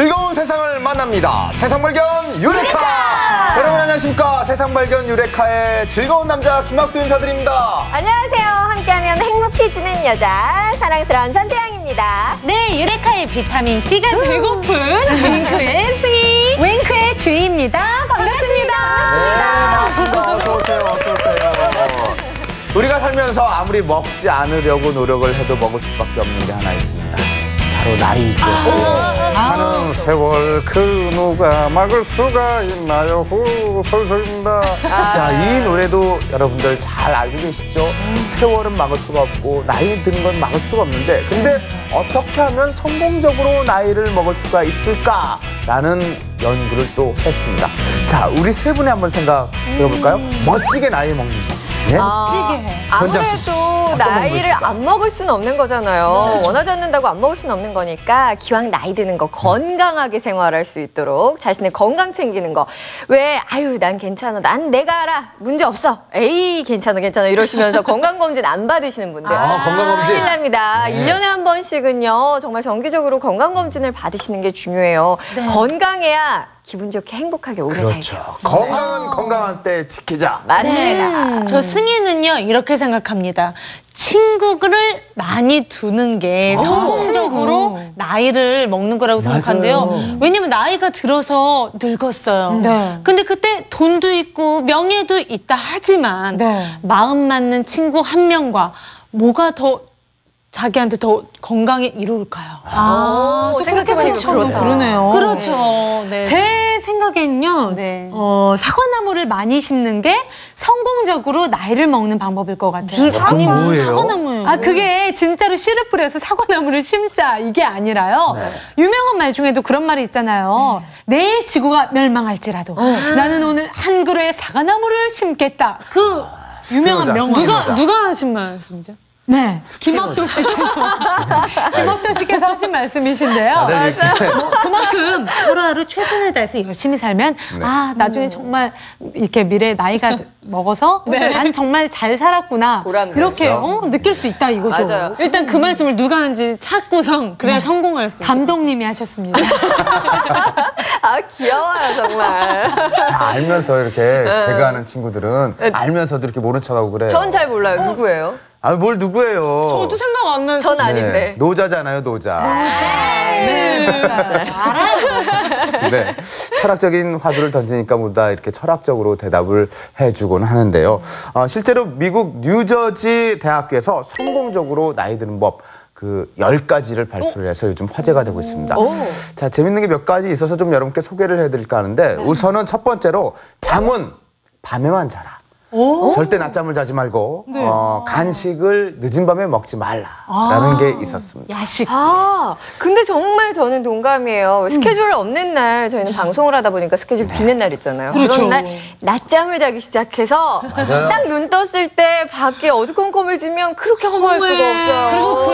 즐거운 세상을 만납니다. 세상발견 유레카! 여러분 안녕하십니까? 세상발견 유레카의 즐거운 남자 김학두 인사드립니다. 안녕하세요. 함께하면 행복해지는 여자 사랑스러운 전태양입니다. 네, 유레카의 비타민C가 되고픈 윙크의 승희, 윙크의 주희입니다. 반갑습니다. 네, 어서오세요. 어서오세요. 우리가 살면서 아무리 먹지 않으려고 노력을 해도 먹을 수밖에 없는 게 하나 있습니다. 바로 나이죠. 가는 세월 그 누가 막을 수가 있나요? 솔솔입니다. 자, 이 노래도 여러분들 잘 알고 계시죠? 세월은 막을 수가 없고 나이 드는 건 막을 수가 없는데 근데 어떻게 하면 성공적으로 나이를 먹을 수가 있을까라는 연구를 또 했습니다. 자, 우리 세 분의 한번 생각 들어볼까요? 멋지게 나이 먹는 법. 예? 아무래도 나이를 안 먹을 수는 없는 거잖아요. 원하지 않는다고 안 먹을 수는 없는 거니까 기왕 나이 드는 거 건강하게 생활할 수 있도록 자신의 건강 챙기는 거. 왜 아유 난 괜찮아. 난 내가 알아. 문제 없어. 에이 괜찮아 이러시면서 건강검진 안 받으시는 분들. 건강검진. 큰일 납니다. 네. 1년에 한 번씩은요. 정말 정기적으로 건강검진을 받으시는 게 중요해요. 네. 건강해야 기분 좋게 행복하게 오래 그렇죠. 살죠. 건강은 건강한 때 지키자. 맞습니다. 저 승희는요, 이렇게 생각합니다. 친구를 많이 두는 게 성공적으로 나이를 먹는 거라고 생각한대요. 왜냐면 나이가 들어서 늙었어요. 네. 근데 그때 돈도 있고 명예도 있다 하지만 마음 맞는 친구 한 명과 뭐가 더 자기한테 더 건강에 이로울까요? 생각해보니까 그러네요. 그렇죠. 네. 제 생각엔요, 네. 사과나무를 많이 심는 게 성공적으로 나이를 먹는 방법일 것 같아요. 아니, 뭐예요? 사과나무예요. 그게 진짜로 씨를 뿌려서 사과나무를 심자 이게 아니라요. 유명한 말 중에도 그런 말이 있잖아요. 내일 지구가 멸망할지라도 나는 오늘 한 그루의 사과나무를 심겠다. 그 유명한 명언. 누가 하신 말씀이죠? 네, 김학도 씨께서 하신 말씀이신데요. 그만큼 하루하루 최선을 다해서 열심히 살면 나중에 정말 이렇게 미래 나이가 먹어서 난 정말 잘 살았구나 이렇게 느낄 수 있다 이거죠. 맞아요. 일단 그 말씀을 누가 하는지 찾고선 그래야 성공할 수 있어요. 감독님이 하셨습니다. 귀여워요 정말. 다 알면서 이렇게 개그하는 친구들은 알면서도 이렇게 모른 척하고 그래요. 전 잘 몰라요. 누구예요? 뭘 누구예요? 저도 생각 안 나요. 전 아닌데. 노자잖아요, 노자. 알아요. 네. 철학적인 화두를 던지니까 모두 다 이렇게 철학적으로 대답을 해주곤 하는데요. 실제로 미국 뉴저지 대학교에서 성공적으로 나이 드는 법 그 10가지를 발표를 해서 요즘 화제가 되고 있습니다. 자, 재밌는 게 몇 가지 있어서 좀 여러분께 소개를 해드릴까 하는데 우선은 첫 번째로 잠은 밤에만 자라. 절대 낮잠을 자지 말고 간식을 늦은 밤에 먹지 말라라는 게 있었습니다. 야식. 근데 정말 저는 동감이에요. 스케줄 없는 날 저희는 방송을 하다 보니까 스케줄 비는 날 있잖아요. 그런 날 낮잠을 자기 시작해서 딱 눈 떴을 때 밖에 어두컴컴해지면 그렇게 허무할 수가 없어요. 그리고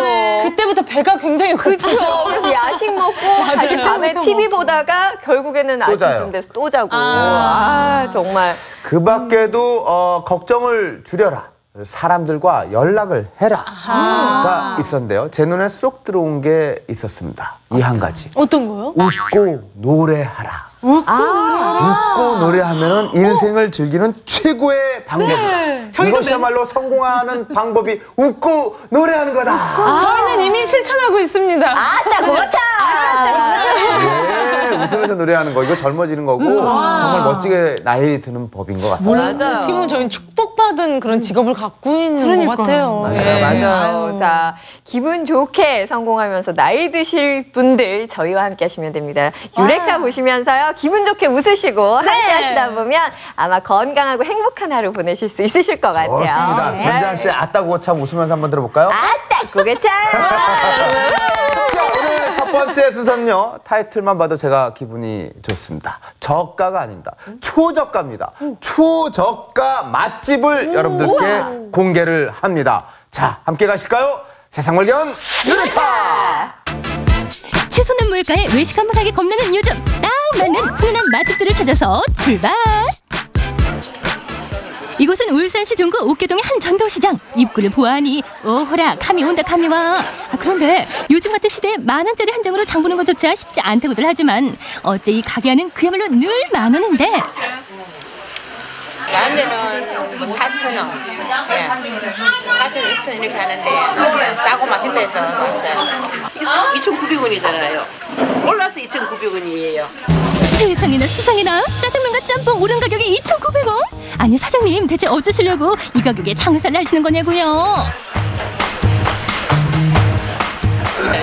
그때부터 배가 굉장히 그렇죠. 그래서 야식 먹고 다시 밤에 TV 보다가 결국에는 아침쯤 돼서 또 자고. 정말. 그 밖에도 걱정을 줄여라. 사람들과 연락을 해라가 있었는데요. 제 눈에 쏙 들어온 게 있었습니다. 이 한 가지. 어떤 거요? 웃고 노래하라. 웃고 노래하면은 인생을 즐기는 최고의 방법이다. 이것이야말로 성공하는 방법이 웃고 노래하는 거다. 저희는 이미 실천하고 있습니다. 고마차! 네, 웃으면서 노래하는 거 이거 젊어지는 거고 정말 멋지게 나이 드는 법인 것 같습니다. 맞아요. 어떻게 보면 저희는 축복받은 그런 직업을 갖고 있는 것 같아요. 맞아요. 자, 기분 좋게 성공하면서 나이 드실 분들 저희와 함께 하시면 됩니다. 유레카 보시면서요. 기분 좋게 웃으시고 함께 하시다 보면 아마 건강하고 행복한 하루 보내실 수 있으실 것 같아요. 좋습니다. 전지현 씨 아따고 참 웃으면서 한번 들어볼까요? 고개차! 자, 오늘 첫 번째 순서는요. 타이틀만 봐도 제가 기분이 좋습니다. 저가가 아닙니다. 초저가입니다. 초저가 맛집을 여러분들께 공개를 합니다. 자, 함께 가실까요? 세상발견 유레카! 채소는 물가에 외식 한번 사기 겁나는 요즘 딱 맞는 훈훈한 맛집들을 찾아서 출발! 이곳은 울산시 종구 옥계동의 한 전통시장. 입구를 보아하니 오호라 감이 온다 감이 와. 그런데 요즘 같은 시대에 10,000원짜리 한 장으로 장 보는 것조차 쉽지 않다고들 하지만 어째 이 가게 안은 그야말로 늘 만원인데. 다른 데는 뭐 4,000원, 네. 4,000원, 6,000원 이렇게 하는데 싸고 맛있다 해서 왔어요. 2,900원이잖아요. 올라서 2,900원이에요. 세상에나 세상에나 짜장면과 짬뽕 오른 가격이 2,900원? 아니 사장님 대체 어쩌시려고 이 가격에 장사를 하시는 거냐고요?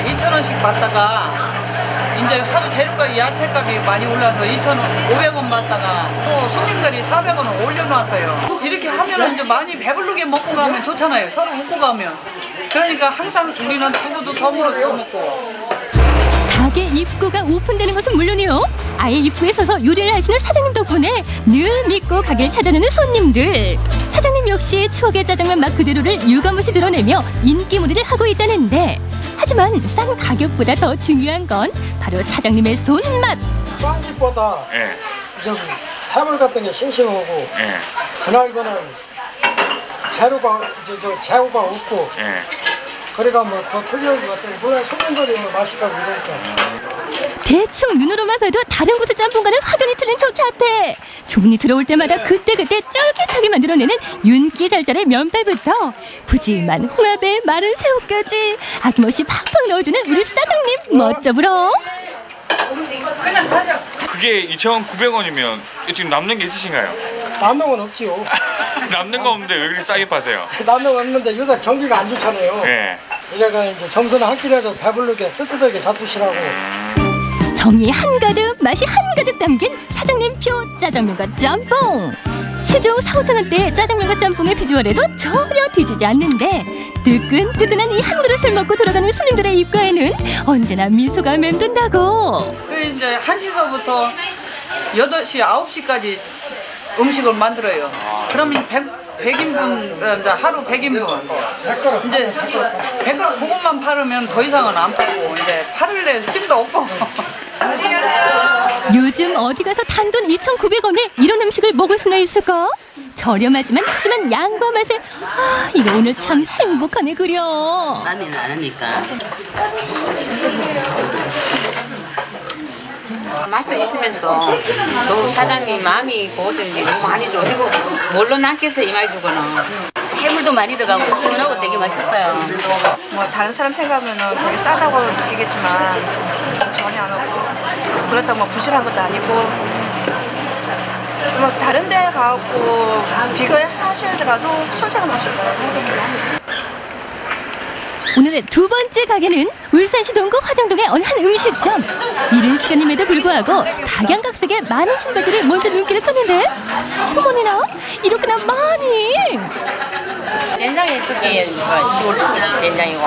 2,000원씩 받다가 이제 하도 재료값, 야채값이 많이 올라서 2,500원 받다가 또 손님들이 400원을 올려놨어요. 이렇게 하면 이제 많이 배부르게 먹고 가면 좋잖아요. 서로 웃고 가면. 그러니까 항상 우리는 두부도 덤으로 더 먹고. 가게 입구가 오픈되는 것은 물론이요. 아예 입구에 서서 요리를 하시는 사장님 덕분에 늘 믿고 가게를 찾아내는 손님들. 사장님 역시 추억의 짜장면 맛 그대로를 유감없이 드러내며 인기몰이를 하고 있다는데 하지만 싼 가격보다 더 중요한 건 바로 사장님의 손맛. 빵집보다 저기 해물 같은 게 싱싱하고 그날그날 재료가 없고 그래가 뭐 더 특이한 것 같아요. 물론 손님들이 뭐 맛있다고 그러니까. 대충 눈으로만 봐도 다른 곳의 짬뽕과는 확연히 틀린 저 자태. 주문이 들어올 때마다 그때그때 쫄깃하게 만들어내는 윤기잘잘의 면발부터 푸짐한 홍합에 마른 새우까지 아낌없이 팍팍 넣어주는 우리 사장님 멋져불어. 그냥 가자. 그게 2,900원이면 지금 남는 게 있으신가요? 남는 건 없지요. 남는 거 없는데 왜 그렇게 싸게 파세요? 남는 건 없는데 요새 경기가 안 좋잖아요. 네. 이래가 이제 점수는 한 끼라도 배부르게 뜨뜻하게 잡수시라고. 정이 한가득 맛이 한가득 담긴 사장님표 짜장면과 짬뽕. 시중 4,000~5,000원대의 짜장면과 짬뽕의 비주얼에도 전혀 뒤지지 않는데 뜨끈뜨끈한 이 한 그릇을 먹고 돌아가는 손님들의 입가에는 언제나 미소가 맴돈다고. 그 이제 1시서부터 8시, 9시까지 음식을 만들어요. 그러면 100인분, 이제 하루 100인분. 이제 100그릇 그것만 팔으면 더 이상은 안 팔고, 이제 팔을래 힘도 없고. 요즘 어디 가서 단돈 2,900원에 이런 음식을 먹을 수나 있을까? 저렴하지만 하지만 양과 맛에 이거 오늘 참 행복하네 그려. 땀이 나니까. 맛은 있으면서도 너무 사장님 마음이 고우신지 너무 많이 줘이고 뭘로 낫겠어 이 말 주고는. 해물도 많이 들어가고 시원하고 되게 맛있어요. 뭐 다른 사람 생각하면 되게 싸다고 느끼겠지만 전혀 안 하고 그렇다고 뭐 부실한 것도 아니고 뭐 다른 데 가고 비교하시더라도 손색은 없을 거예요. 오늘의 두 번째 가게는 울산시 동구 화정동의 어느 한 음식점. 이른 시간임에도 불구하고 각양각색의 많은 신발들이 먼저 눈길을 끄는데 어머니나 이렇게나 많이. 된장이 특히 시골 된장이고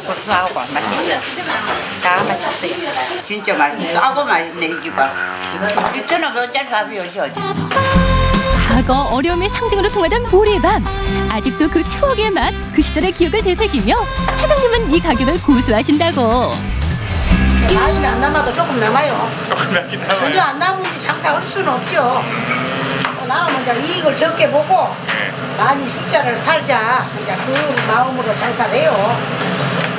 고소하고 맛있어요. 다 맛있어요. 진짜 맛있네. 까고 맛있네 이 집은. 6,500원짜리 밥이 여기 어디? 과거 어려움의 상징으로 통하던 보리밥. 아직도 그 추억의 맛, 그 시절의 기억을 되새기며 사장님은 이 가격을 고수하신다고. 많이는 안 남아도 조금 남아요. 조금 남긴 남아요. 전혀 안 남으면 장사할 수는 없죠. 나는 먼저 이익을 적게 보고 많이 숫자를 팔자. 이제 그 마음으로 장사를 해요.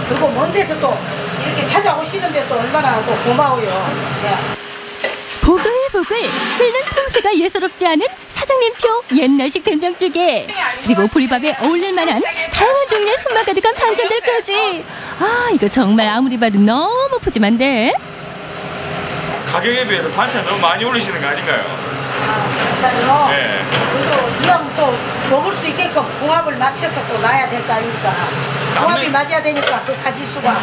그리고 먼 데서 또 이렇게 찾아오시는데 또 얼마나 또 고마워요. 네. 보글보글 끓는 통새가 예사롭지 않은 사장님표 옛날식 된장찌개, 그리고 보리밥에 어울릴 만한 다양한 종류의 손맛 가득한 반찬들까지. 이거 정말 아무리 봐도 너무 푸짐한데. 가격에 비해서 반찬 너무 많이 올리시는 거 아닌가요? 반찬이요? 네. 그리고 이왕 또 먹을 수 있게끔 궁합을 맞춰서 또 놔야 될 거 아닙니까? 궁합이 맞아야 되니까 그 가지수가.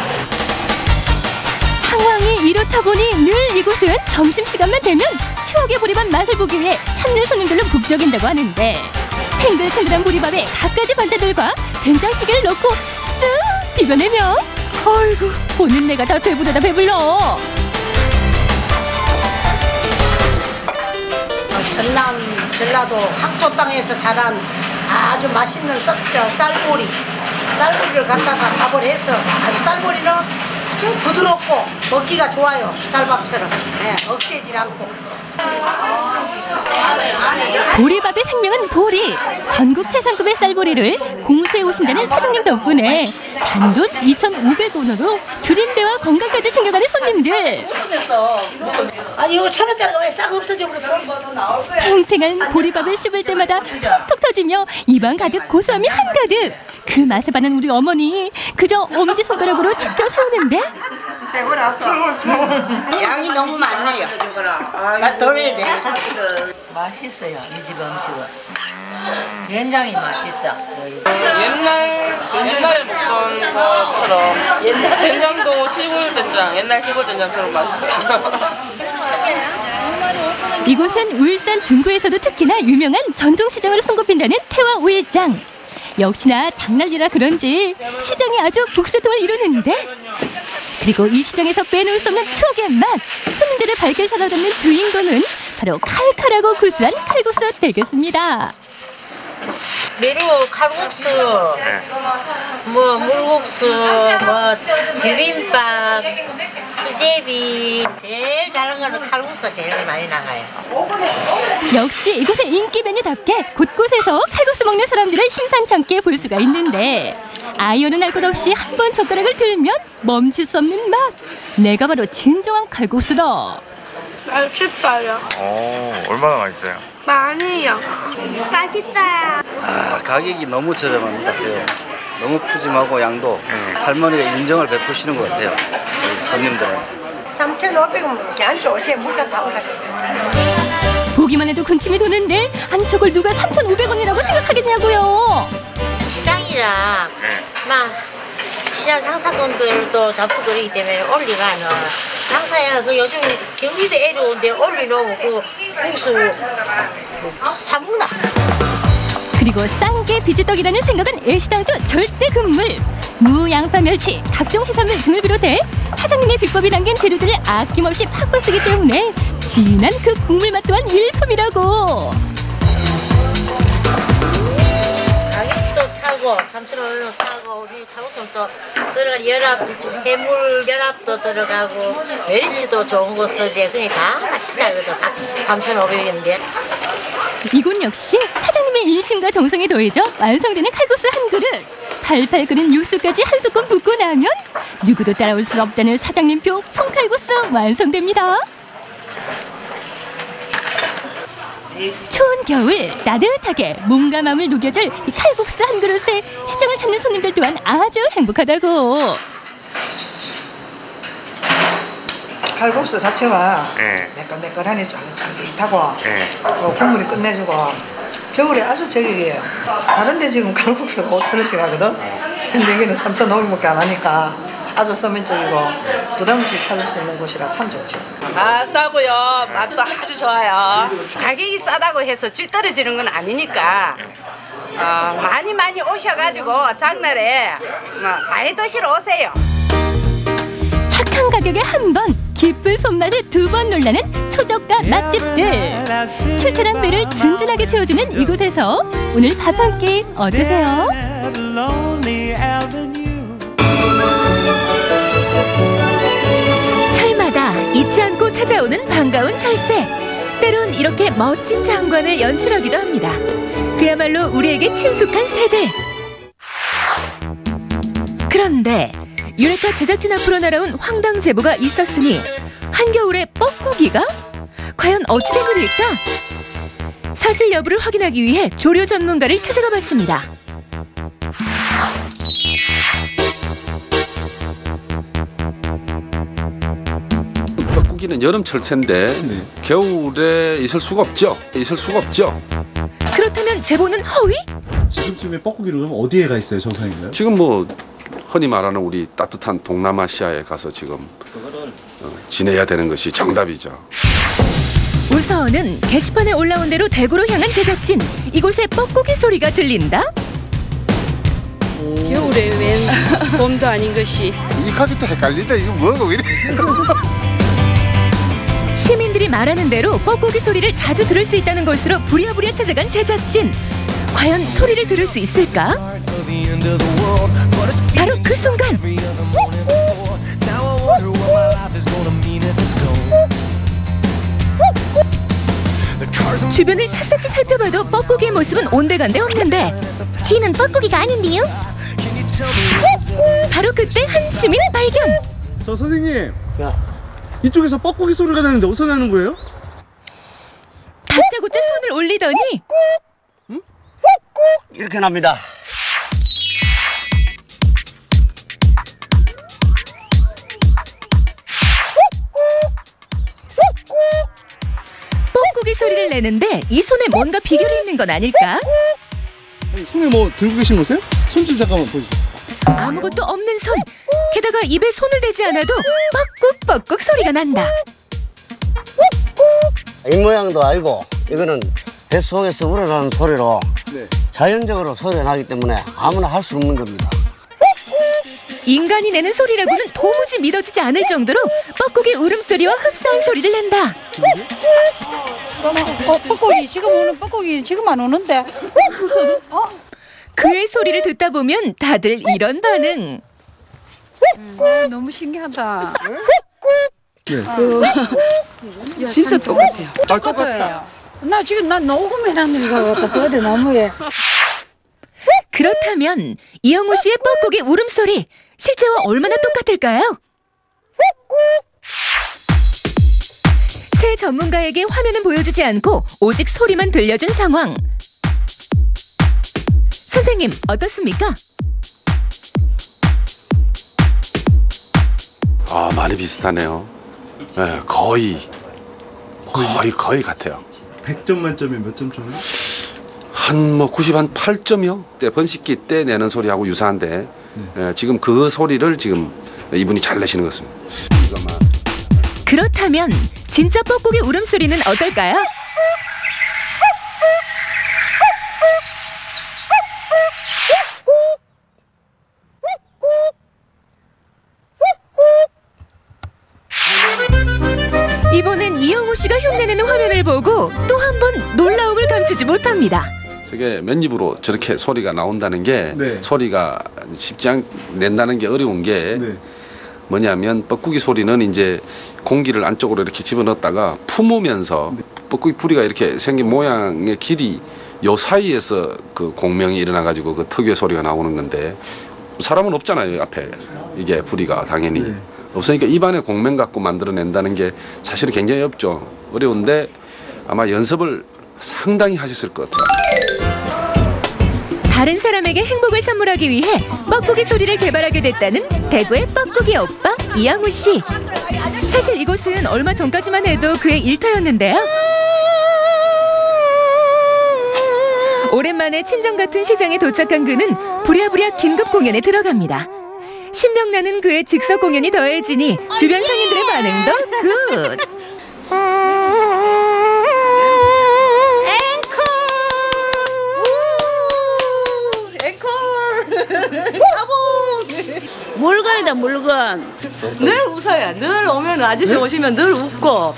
상황이 이렇다 보니 늘 이곳은 점심시간만 되면 추억의 보리밥 맛을 보기 위해 찾는 손님들로 북적인다고 하는데 탱글탱글한 보리밥에 갖가지 반찬들과 된장찌개를 넣고 쓱 비벼내면 어이구 보는 내가 다 배부르다 배불러. 전남 전라도 학토 땅에서 자란 아주 맛있는 쌀보리를 갖다가 밥을 해서 쌀보리는 아주 부드럽고 먹기가 좋아요. 쌀밥처럼. 네, 억세질 않고. 보리밥의 생명은 보리. 전국 최상급의 쌀보리를 공수해 오신다는 사장님 덕분에 단돈 2,500원으로 줄임배와 건강까지 챙겨가는 손님들. 아니 이거 1,000원짜리가 왜 싹 없어져 버렸어? 탱탱한 보리밥을 씹을 때마다 툭툭 터지며 입안 가득 고소함이 한가득. 그 맛에 반한 우리 어머니 그저 엄지손가락으로 지켜 세우는데 양이 너무 많네요. 나 덜 해야 돼. 맛있어요, 이 집 음식은. 된장이 맛있어. 옛날에 먹던 것처럼 된장도 시골 된장, 옛날 시골 된장처럼 맛있어요. 이곳은 울산 중구에서도 특히나 유명한 전통시장으로 손꼽힌다는 태화 오일장. 역시나 장날이라 그런지 시장이 아주 북새통을 이루는데, 그리고 이 시장에서 빼놓을 수 없는 추억의 맛, 손님들의 발길 사로잡는 주인공은 바로 칼칼하고 구수한 칼국수 되겠습니다. 메루 칼국수, 뭐 물국수, 뭐 비빔밥, 수제비, 제일 잘하는 거는 칼국수 제일 많이 나가요. 역시 이곳의 인기 메뉴답게 곳곳에서 칼국수 먹는 사람들을 심상찮게 볼 수가 있는데, 아이오는 할 것 없이 한 번 젓가락을 들면 멈출 수 없는 맛. 내가 바로 진정한 칼국수다. 맛있어요. 얼마나 맛있어요? 많이요. 맛있다. 가격이 너무 저렴한 것 같아요. 너무 푸짐하고 양도 할머니가 인정을 베푸시는 것 같아요. 손님들한테. 3,500원밖에 안 줘. 어제 물가 다 올랐어. 보기만 해도 군침이 도는데, 아니 저걸 누가 3,500원이라고 생각하겠냐고요. 시장이라 막 시장 장사꾼들도 잡수거리기 때문에 올리가는 장사야. 그 요즘 경기도 애로운데 올리놓고 그 국수 사무나. 그리고 싼 게 비지떡이라는 생각은 애시당초 절대 금물. 무, 양파, 멸치, 각종 해산물 등을 비롯해 사장님의 비법이 담긴 재료들을 아낌없이 팍팍 쓰기 때문에 진한 그 국물 맛 또한 일품이라고. 가격도 사고 3,500원 사고, 우리 칼국수는 또 들어갈 해물 연합도 들어가고 멸치도 좋은 거 서재. 그러니 다 맛있다. 그래도 3,500원인데. 이곳 역시 사장님의 인심과 정성이 더해져 완성되는 칼국수 한 그릇. 팔팔 끓은 육수까지 한 스푼 붓고 나면 누구도 따라올 수 없다는 사장님표 송칼국수 완성됩니다. 추운 겨울 따뜻하게 몸과 마음을 녹여줄 이 칼국수 한 그릇에 시장을 찾는 손님들 또한 아주 행복하다고. 칼국수 자체가 매끈매끈하니 쫄깃쫄깃하고 국물이 끝내주고 겨울에 아주 저격이에요. 다른데 지금 칼국수가 5,000원씩 하거든. 근데 여기는 3,500원밖에 안 하니까 아주 서민적이고 부담없이 찾을 수 있는 곳이라 참 좋죠. 싸고요. 맛도 아주 좋아요. 가격이 싸다고 해서 질 떨어지는 건 아니니까 많이 오셔가지고 장날에 많이 드시러 오세요. 착한 가격에 한 번, 깊은 손맛에 두 번 놀라는 초저가 맛집들. 출출한 배를 든든하게 채워주는 이곳에서 오늘 밥 한 끼 어떠세요? 철마다 잊지 않고 찾아오는 반가운 철새. 때론 이렇게 멋진 장관을 연출하기도 합니다. 그야말로 우리에게 친숙한 새들. 그런데 유레카 제작진 앞으로 날아온 황당 제보가 있었으니 한겨울에 뻐꾸기가? 과연 어찌된 일일까? 사실 여부를 확인하기 위해 조료 전문가를 찾아가 봤습니다. 뻐꾸기는 여름 철새인데 겨울에 있을 수가 없죠. 그렇다면 제보는 허위? 지금쯤에 뻐꾸기는 어디에 가 있어요, 정상인가요? 지금 뭐 흔히 말하는 우리 따뜻한 동남아시아에 가서 지금 지내야 되는 것이 정답이죠. 우선은 게시판에 올라온 대로 대구로 향한 제작진. 이곳에 뻐꾸기 소리가 들린다? 겨울에 웬 봄도 아닌 것이. 이 가격도 헷갈린다. 이거 뭐가 왜 이래? 시민들이 말하는 대로 뻐꾸기 소리를 자주 들을 수 있다는 곳으로 부랴부랴 찾아간 제작진. 과연 소리를 들을 수 있을까? 바로 그 순간 주변을 샅샅이 살펴봐도 뻐꾸기의 모습은 온데간데 없는데 지는 뻐꾸기가 아닌데요? 바로 그때 한 시민 발견. 저 선생님, 이쪽에서 뻐꾸기 소리가 나는데 어디서 나는 거예요? 다짜고짜 손을 올리더니 이렇게 납니다. 뻐꾸기 소리를 내는데 이 손에 뭔가 비결이 있는 건 아닐까? 손에 뭐 들고 계신 거세요? 손 좀 잠깐만 보여주세요. 아무것도 없는 손. 게다가 입에 손을 대지 않아도 뻐꾹뻐꾹 소리가 난다. 입모양도 알고 이거는 뱃속에서 우러나는 소리로 자연적으로 소리가 나기 때문에 아무나 할 수 없는 겁니다. 인간이 내는 소리라고는 도무지 믿어지지 않을 정도로 뻐꾸기 울음소리와 흡사한 소리를 낸다. 뻐꾸기 지금 오는 뻐꾸기 지금 안 오는데. 그의 소리를 듣다 보면 다들 이런 반응. 너무 신기하다. 진짜 똑같아요. 똑같아요. 나 지금 난 녹음해놨는 거 같다. 저기 나무에. 그렇다면 이영호 씨의 뻐꾸기 울음소리 실제와 얼마나 똑같을까요? 새 전문가에게 화면은 보여주지 않고 오직 소리만 들려준 상황. 선생님 어떻습니까? 아, 많이 비슷하네요. 네, 거의 같아요. 100점 만점에 몇 점 정도? 한 98점이요. 때 번식기 때 내는 소리하고 유사한데 지금 그 소리를 지금 이분이 잘 내시는 것 같습니다. 그렇다면 진짜 뻐꾸기 울음소리는 어떨까요? 이번엔 이영호 씨가 흉내내는 화면을 보고 또 한 번 놀라움을 감추지 못합니다. 저게 맨입으로 저렇게 소리가 나온다는 게 소리가 쉽지 않 낸다는 게 어려운 게 뭐냐면 뻐꾸기 소리는 이제 공기를 안쪽으로 이렇게 집어넣었다가 품으면서 뻐꾸기 부리가 이렇게 생긴 모양의 길이 요 사이에서 그 공명이 일어나 가지고 그 특유의 소리가 나오는 건데 사람은 없잖아요. 앞에 이게 부리가 당연히 없으니까 입안에 공명 갖고 만들어낸다는 게 사실은 굉장히 어려운데 아마 연습을 상당히 하셨을 것 같아요. 다른 사람에게 행복을 선물하기 위해 뻐꾸기 소리를 개발하게 됐다는 대구의 뻐꾸기 오빠 이영호 씨. 사실 이곳은 얼마 전까지만 해도 그의 일터였는데요. 오랜만에 친정 같은 시장에 도착한 그는 부랴부랴 긴급 공연에 들어갑니다. 신명나는 그의 즉석 공연이 더해지니 주변 상인들의 반응도 굿. 물건이다 물건. 늘 웃어요. 늘 오면 아저씨 오시면 늘 웃고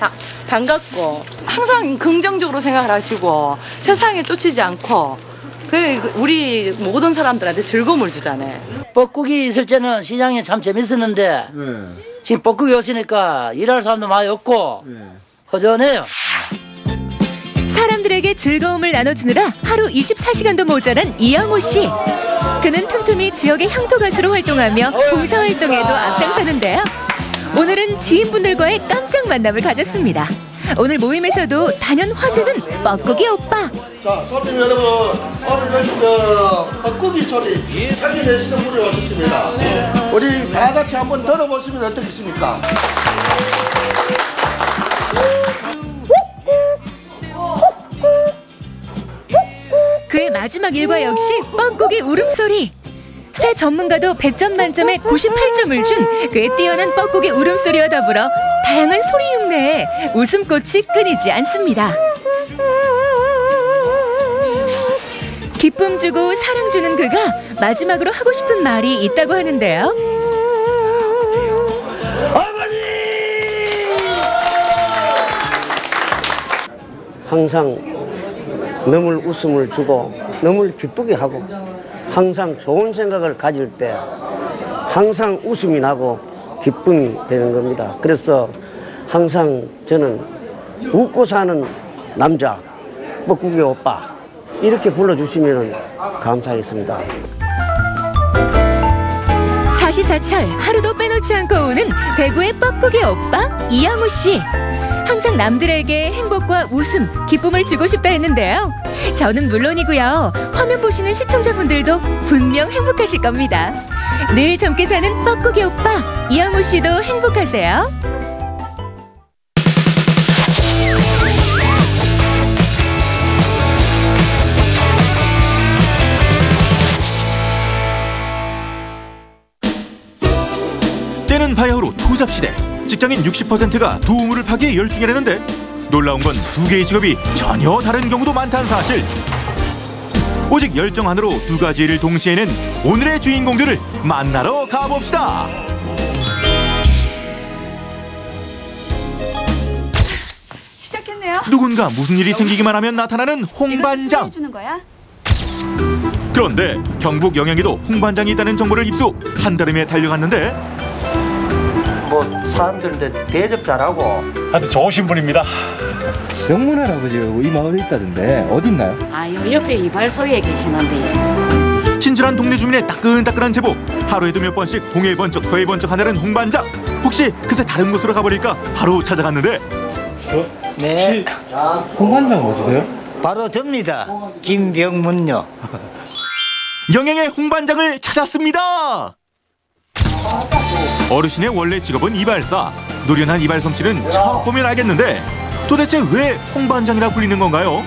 반갑고 항상 긍정적으로 생각을 하시고 세상에 쫓이지 않고 우리 모든 사람들한테 즐거움을 주잖아요. 뻐꾸기 있을 때는 시장이 참 재밌었는데 지금 뻐꾸기 오시니까 일할 사람도 많이 없고 허전해요. 사람들에게 즐거움을 나눠주느라 하루 24시간도 모자란 이영호 씨. 그는 틈틈이 지역의 향토 가수로 활동하며 봉사활동에도 앞장서는데요. 오늘은 지인분들과의 깜짝 만남을 가졌습니다. 오늘 모임에서도 단연 화제는 뻐꾸기 오빠. 자, 손님 여러분, 오늘 뻐꾸기 소리 살려내시는 분이 오셨습니다. 우리 다 같이 한번 들어보시면 어떻겠습니까? 그의 마지막 일과 역시 뻐꾸기 울음소리. 새 전문가도 100점 만점에 98점을 준 그의 뛰어난 뻐꾸기 울음소리와 더불어 다양한 소리 흉내에 웃음꽃이 끊이지 않습니다. 기쁨 주고 사랑 주는 그가 마지막으로 하고 싶은 말이 있다고 하는데요. 항상 너무 웃음을 주고 너무 기쁘게 하고 항상 좋은 생각을 가질 때 항상 웃음이 나고 기쁨이 되는 겁니다. 그래서 항상 저는 웃고 사는 남자 뻐꾸기 오빠 이렇게 불러주시면 감사하겠습니다. 사시사철 하루도 빼놓지 않고 오는 대구의 뻐꾸기 오빠 이영우 씨. 항상 남들에게 행복과 웃음, 기쁨을 주고 싶다 했는데요. 저는 물론이고요. 화면 보시는 시청자분들도 분명 행복하실 겁니다. 늘 젊게 사는 뻐꾸기 오빠 이영우 씨도 행복하세요. 때는 바야흐로 투잡시대. 직장인 60%가 두 우물을 파기에 열중이라는데 놀라운 건 두 개의 직업이 전혀 다른 경우도 많다는 사실. 오직 열정 하나로 두 가지 일을 동시에 해낸 오늘의 주인공들을 만나러 가봅시다. 시작했네요. 누군가 무슨 일이 생기기만 하면 나타나는 홍반장. 해주는 거야? 그런데 경북 영양에도 홍반장이 있다는 정보를 입수. 한달음에 달려갔는데 뭐 사람들한테 대접 잘하고 아주 좋으신 분입니다. 영문 할아버지 이 마을에 있다던데 어디 있나요? 요 옆에 이발소에 계시는데. 친절한 동네 주민의 따끈따끈한 제보. 하루에도 몇 번씩 동해 번쩍 서해 번쩍 하늘은 홍반장. 혹시 그새 다른 곳으로 가버릴까 바로 찾아갔는데. 네. 홍반장 어디세요? 바로 접니다. 김병문요. 영양의 홍반장을 찾았습니다. 어르신의 원래 직업은 이발사. 노련한 이발 솜씨는 처음 보면 알겠는데 도대체 왜 홍반장이라 불리는 건가요?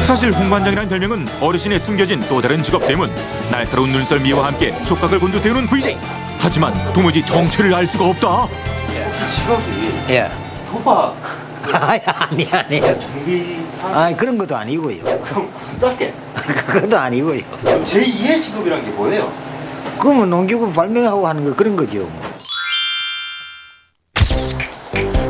사실 홍반장이란 별명은 어르신의 숨겨진 또 다른 직업 때문. 날카로운 눈썰미와 함께 촉각을 곤두세우는 VJ. 하지만 도무지 정체를 알 수가 없다. 직업이 도박. 아니에요. 그런 것도 아니고요. 그럼 구두닦게? 그것도 아니고요. 제2의 직업이란 게 뭐예요? 그러면 농기구 발명하고 하는 거 그런 거죠.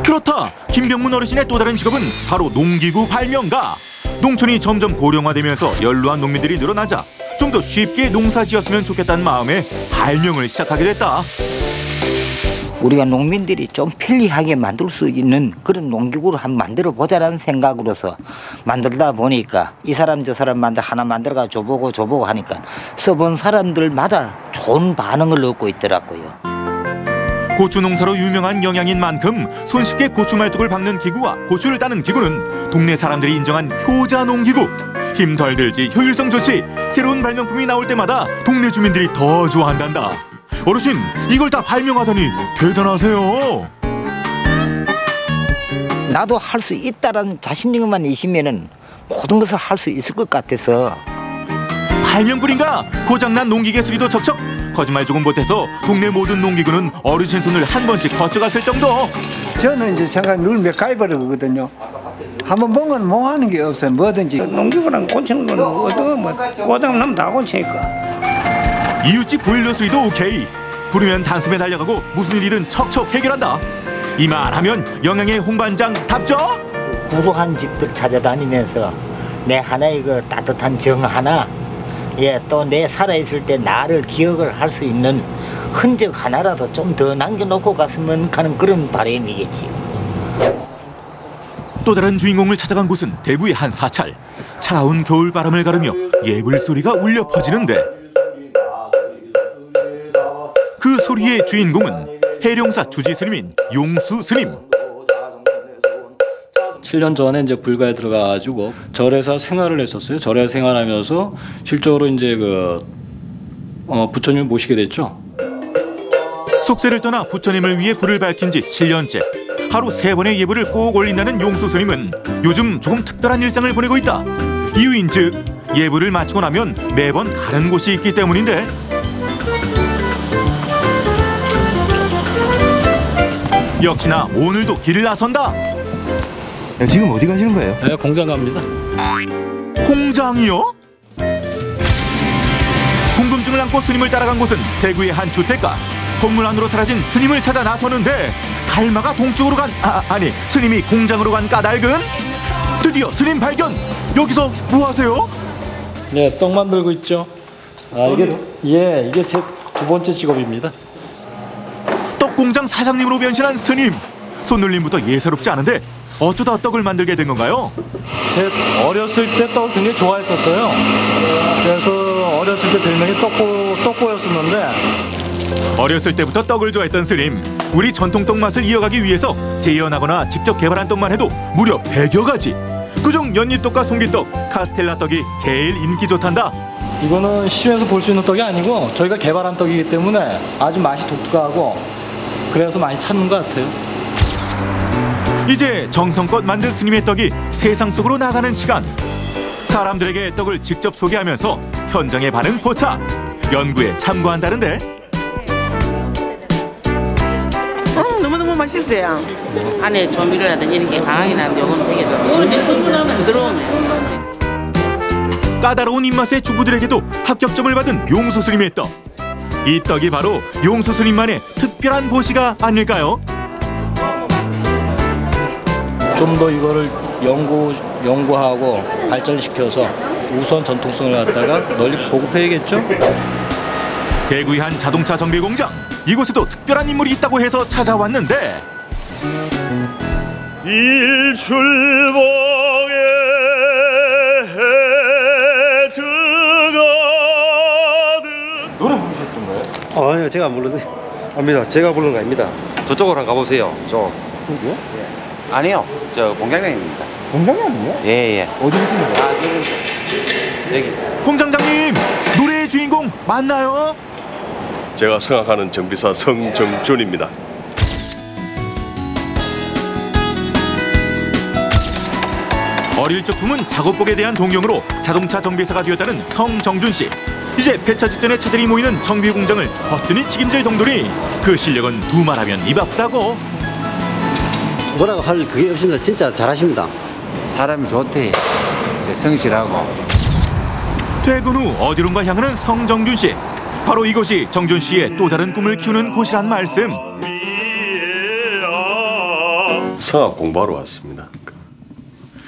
그렇다. 김병문 어르신의 또 다른 직업은 바로 농기구 발명가. 농촌이 점점 고령화되면서 연로한 농민들이 늘어나자 좀 더 쉽게 농사 지었으면 좋겠다는 마음에 발명을 시작하게 됐다. 우리가 농민들이 좀 편리하게 만들 수 있는 그런 농기구를 한번 만들어 보자라는 생각으로서 만들다 보니까 이 사람 저 사람 하나 만들어가 줘보고 하니까 써본 사람들마다 좋은 반응을 얻고 있더라고요. 고추 농사로 유명한 영양인 만큼 손쉽게 고추 말뚝을 박는 기구와 고추를 따는 기구는 동네 사람들이 인정한 효자 농기구. 힘 덜 들지 효율성 좋지. 새로운 발명품이 나올 때마다 동네 주민들이 더 좋아한단다. 어르신, 이걸 다 발명하다니 대단하세요. 나도 할 수 있다라는 자신감만 있으면은 모든 것을 할 수 있을 것 같아서. 발명꾼인가? 고장난 농기계 수리도 척척. 거짓말 조금 못해서 동네 모든 농기구는 어르신 손을 한 번씩 거쳐갔을 정도. 저는 이제 생각 늘 맥가이버를 거든요. 한번 보면 뭐 하는 게 없어요. 뭐든지. 농기구랑 고치는 건 뭐든 뭐 고장 나면 다 고치니까. 이웃집 보일러 수리도 오케이. 부르면 단숨에 달려가고 무슨 일이든 척척 해결한다. 이말하면 영양의 홍반장 답죠? 부도한 집들 찾아다니면서 내 하나의 그 따뜻한 정 하나, 또 내 살아있을 때 나를 기억을 할 수 있는 흔적 하나라도 좀 더 남겨놓고 갔으면 하는 그런 바람이겠지. 또 다른 주인공을 찾아간 곳은 대구의 한 사찰. 차가운 겨울바람을 가르며 예불 소리가 울려 퍼지는데 그 소리의 주인공은 해룡사 주지 스님인 용수 스님. 7년 전에 이제 불가에 들어가가지고 절에서 생활을 했었어요. 절에 생활하면서 실적으로 이제 부처님을 모시게 됐죠. 속세를 떠나 부처님을 위해 불을 밝힌 지 7년째. 하루 3번의 예불을 꼭 올린다는 용수 스님은 요즘 조금 특별한 일상을 보내고 있다. 이유인즉 예불을 마치고 나면 매번 가는 곳이 있기 때문인데. 역시나 오늘도 길을 나선다. 지금 어디 가시는 거예요? 네, 공장 갑니다. 공장이요? 궁금증을 안고 스님을 따라간 곳은 대구의 한 주택가. 건물 안으로 사라진 스님을 찾아 나서는데 갈마가 동쪽으로 아니 스님이 공장으로 간 까닭은? 드디어 스님 발견! 여기서 뭐 하세요? 네, 떡 만들고 있죠. 이게 제 두 번째 직업입니다. 떡공장 사장님으로 변신한 스님. 손놀림부터 예사롭지 않은데 어쩌다 떡을 만들게 된 건가요? 제 어렸을 때 떡을 굉장히 좋아했었어요. 그래서 어렸을 때 별명이 떡고였었는데 어렸을 때부터 떡을 좋아했던 스님. 우리 전통 떡 맛을 이어가기 위해서 재현하거나 직접 개발한 떡만 해도 무려 100여 가지. 그중 연잎떡과 송기떡, 카스텔라 떡이 제일 인기 좋단다. 이거는 시중에서 볼 수 있는 떡이 아니고 저희가 개발한 떡이기 때문에 아주 맛이 독특하고 그래서 많이 찾는 것 같아요. 이제 정성껏 만든 스님의 떡이 세상 속으로 나가는 시간. 사람들에게 떡을 직접 소개하면서 현장의 반응 포착. 연구에 참고한다는데. 너무너무 맛있어요. 안에 조미료라든지 이런 게 강하게 나는데 이건 되게 부드러우면서. 까다로운 입맛의 주부들에게도 합격점을 받은 용수 스님의 떡. 이 떡이 바로 용수 스님만의 특별한 보시가 아닐까요? 좀 더 이거를 연구하고 발전시켜서 우수한 전통성을 갖다가 널리 보급해야겠죠? 대구의 한 자동차 정비 공장. 이곳에도 특별한 인물이 있다고 해서 찾아왔는데 일출봉에 들어가듯. 노래 부르셨던 거예요? 아니요, 제가 안 부르네. 압니다. 제가 부른 거 아닙니다. 저쪽으로 한번 가보세요. 저. 누구요? 예. 아니요, 저 공장장입니다. 공장장이요? 예예. 어디 계십니까? 여기. 공장장님, 노래의 주인공 맞나요? 제가 생각하는 정비사 성정준입니다. 어릴 적 꿈은 작업복에 대한 동경으로 자동차 정비사가 되었다는 성정준 씨. 이제 폐차 직전에 차들이 모이는 정비 공장을 거뜬히 책임질 정도니 그 실력은 두말하면 입 아프다고. 뭐라고 할 그게 없습니다. 진짜 잘하십니다. 사람이 좋대. 성실하고. 퇴근 후 어디론가 향하는 성정준 씨. 바로 이곳이 정준 씨의 또 다른 꿈을 키우는 곳이란 말씀. 성악 공부하러 왔습니다.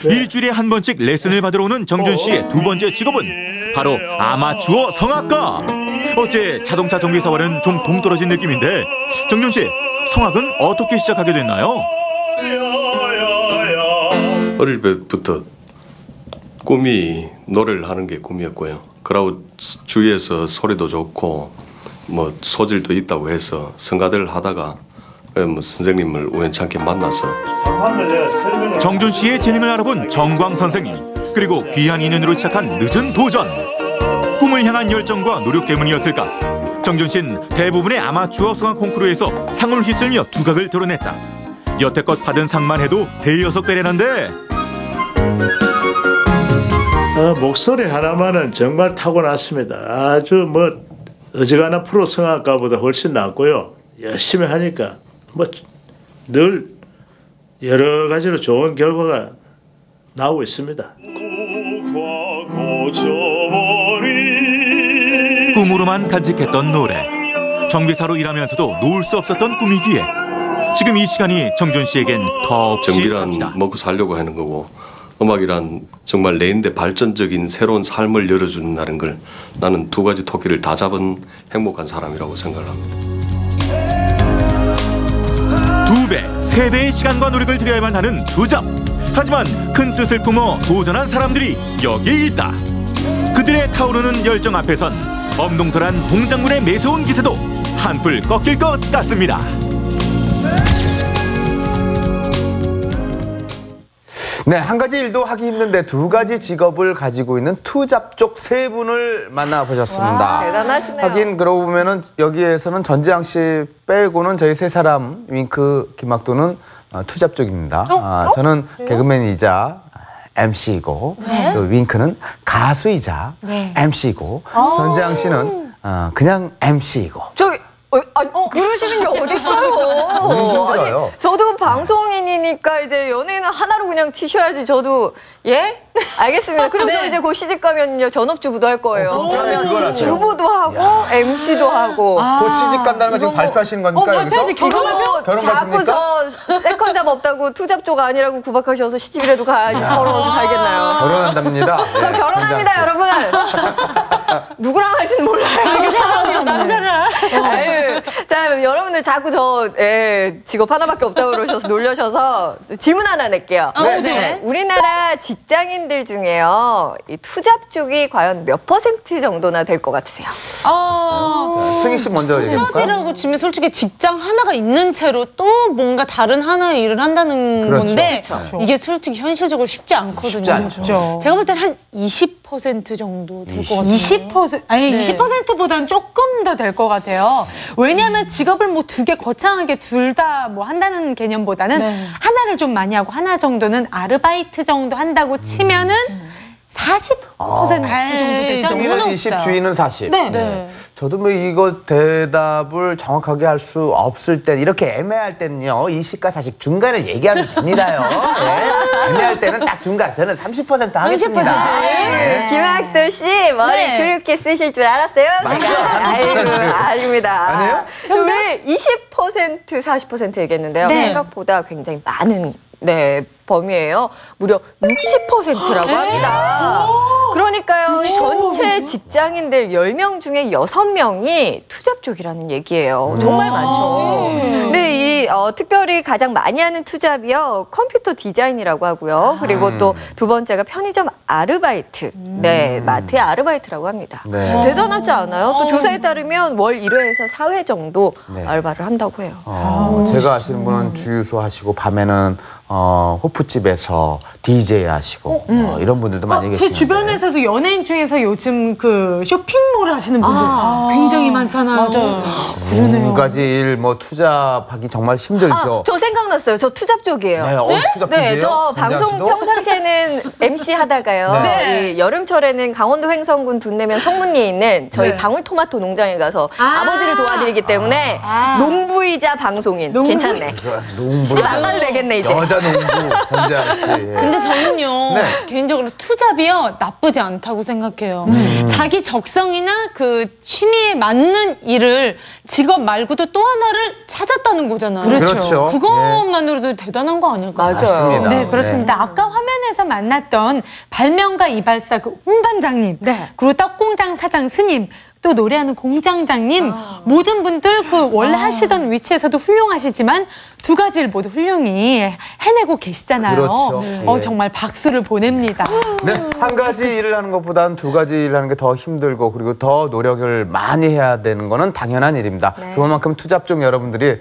일주일에 한 번씩 레슨을 받으러 오는 정준 씨의 두 번째 직업은 바로 아마추어 성악가. 어째 자동차 정비사와는 좀 동떨어진 느낌인데 정준 씨, 성악은 어떻게 시작하게 됐나요? 어릴 때부터 꿈이 노래를 하는 게 꿈이었고요. 그러고 주위에서 소리도 좋고 뭐 소질도 있다고 해서 성가대를 하다가 뭐 선생님을 우연찮게 만나서 정준 씨의 재능을 알아본 정광 선생님. 그리고 귀한 인연으로 시작한 늦은 도전. 꿈을 향한 열정과 노력 때문이었을까? 정준 씨는 대부분의 아마추어 성악 콩쿠르에서 상을 휩쓸며 두각을 드러냈다. 여태껏 받은 상만 해도 대여섯 배라는데. 목소리 하나만은 정말 타고났습니다. 아주 뭐 어지간한 프로 성악가보다 훨씬 낫고요. 열심히 하니까 뭐 늘 여러 가지로 좋은 결과가 나오고 있습니다. 꿈으로만 간직했던 노래. 정비사로 일하면서도 놓을 수 없었던 꿈이기에 지금 이 시간이 정준 씨에겐 더없이 정비란 먹고 살려고 하는 거고 음악이란 정말 내인데 발전적인 새로운 삶을 열어준다는 걸 나는 두 가지 토끼를 다 잡은 행복한 사람이라고 생각을 합니다. 2배, 3배의 시간과 노력을 들여야만 하는 투잡. 하지만 큰 뜻을 품어 도전한 사람들이 여기에 있다. 그들의 타오르는 열정 앞에선 엄동설한 동작물의 매서운 기세도 한풀 꺾일 것 같습니다. 네, 한 가지 일도 하기 힘든데 두 가지 직업을 가지고 있는 투잡족 세 분을 만나보셨습니다. 와, 대단하시네요. 하긴 그러고 보면은 여기에서는 전지양 씨 빼고는 저희 세 사람, 윙크, 김학도는 투잡족입니다. 저는 개그맨이자 MC이고 네. 또 윙크는 가수이자 네. MC이고 전지양 씨는 그냥 MC이고. 저기 그러시는 게 어딨어요? 너무 힘들어요. 아니, 저도 방송인이니까 이제 연예인은 하나로 그냥 치셔야지. 저도 예? 알겠습니다. 그럼 저 이제 곧 시집 가면요 전업주부도 할 거예요. 그러면 주부도 하고 MC도 하고. 곧 시집 간다는 거 지금 발표하시는 겁니까? 발표하지. 결혼 자꾸 저 세컨잡 없다고 투잡족 아니라고 구박하셔서 시집이라도 가야지 서러워서 살겠나요? 결혼한답니다. 저 결혼합니다, 여러분. 누구랑 할지는 몰라요. 남자랑. 아유, 자, 여러분들 자꾸 저 직업 하나밖에 없다고 그러셔서 놀라셔서 질문 하나 낼게요. 네. 우리나라 직장인들 중에요, 이 투잡 쪽이 과연 몇 % 정도나 될 것 같으세요? 승희 씨 먼저 얘기해볼까요? 투잡이라고 치면 솔직히 직장 하나가 있는 채로 또 뭔가 다른 하나의 일을 한다는 그렇죠. 건데 그렇죠. 이게 솔직히 현실적으로 쉽지 않거든요. 쉽지 않죠. 제가 볼 땐 한 20% 정도 될 것 같아요. 20%? 아니, 네. 20%보다는 조금 더 될 것 같아요. 왜냐하면 직업을 뭐 두 개 거창하게 둘 다 뭐 한다는 개념보다는 하나를 좀 많이 하고 하나 정도는 아르바이트 정도 한다고 치면은 40% 정도 되죠. 승희는 20, 주희는 40. 네. 저도 뭐 이거 대답을 정확하게 할 수 없을 때, 이렇게 애매할 때는요, 20과 40 중간을 얘기하면 됩니다요. 네. 애매할 때는 딱 중간. 저는 30% 하겠습니다. 네. 김학도 씨 머리 그렇게 쓰실 줄 알았어요? 아이고, 아닙니다. 아니에요? 왜 20%, 40% 얘기했는데요. 네. 생각보다 굉장히 많은 범위예요. 무려 60%라고 합니다. 그러니까요, 전체 직장인들 10명 중에 6명이 투잡 쪽이라는 얘기예요. 정말 많죠. 근데 이 특별히 가장 많이 하는 투잡이요, 컴퓨터 디자인이라고 하고요. 그리고 또 두 번째가 편의점 아르바이트. 네, 마트의 아르바이트라고 합니다. 네. 대단하지 않아요? 또 조사에 따르면 월 1회에서 4회 정도 알바를 한다고 해요. 제가 아시는 분은 주유소 하시고, 밤에는 호프집에서 DJ 하시고 이런 분들도 많이 계시는데. 제 주변에서도 연예인 중에서 요즘 그 쇼핑몰 하시는 분들 굉장히 많잖아요. 맞아요. 그러네요. 두 가지 일 뭐 투잡하기 정말 힘들죠. 저 생각났어요. 저 투잡 쪽이에요. 네, 투잡 네, 쪽이에요? 저 전지현 방송 씨도? 평상시에는 MC 하다가요. 이 여름철에는 강원도 횡성군 둔내면 성문리에 있는 저희 방울토마토 농장에 가서 아버지를 도와드리기 때문에 농부이자 방송인. 괜찮네. 시집 안 가도 되겠네, 이제. 여자 농부 전지현 씨. 근데 저는요, 네. 개인적으로 투잡이요, 나쁘지 않다고 생각해요. 자기 적성이나 그 취미에 맞는 일을 직업 말고도 또 하나를 찾았다는 거잖아요. 그렇죠. 그것만으로도 대단한 거 아닐까요? 맞습니다. 네, 그렇습니다. 아까 화면에서 만났던 발명가 이발사 그 홍반장님, 그리고 떡공장 사장 스님, 또 노래하는 공장장님, 모든 분들 그 원래 하시던 위치에서도 훌륭하시지만 두 가지 일 모두 훌륭히 해내고 계시잖아요. 그렇죠. 정말 박수를 보냅니다. 네, 한 가지 일을 하는 것보다는 두 가지 일을 하는 게 더 힘들고, 그리고 더 노력을 많이 해야 되는 거는 당연한 일입니다. 그만큼 투잡 쪽 여러분들이